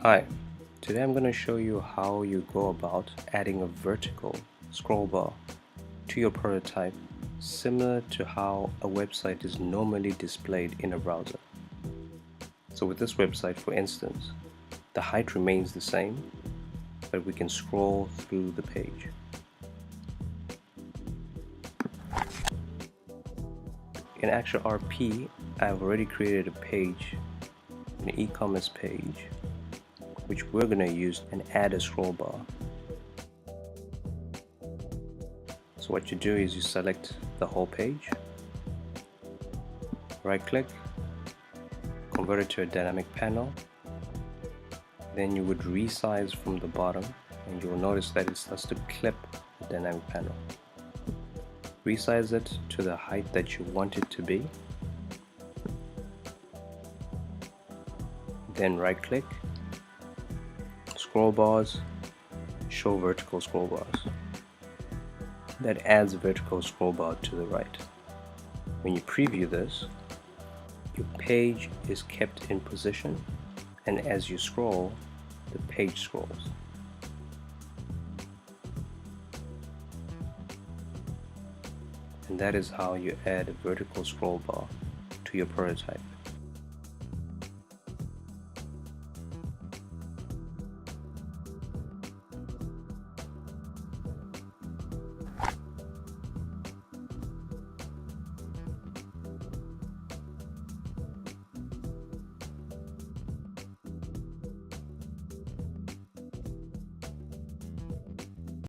Hi, today I'm going to show you how you go about adding a vertical scroll bar to your prototype, similar to how a website is normally displayed in a browser. So with this website, for instance, the height remains the same, but we can scroll through the page. In Axure RP, I've already created a page, an e-commerce page, which we're going to use and add a scroll bar. So what you do is you select the whole page, right click, convert it to a dynamic panel, then you would resize from the bottom and you will notice that it starts to clip the dynamic panel. Resize it to the height that you want it to be, then right click, scroll bars, show vertical scroll bars. That adds a vertical scroll bar to the right. When you preview this, your page is kept in position, and as you scroll, the page scrolls. And that is how you add a vertical scroll bar to your prototype.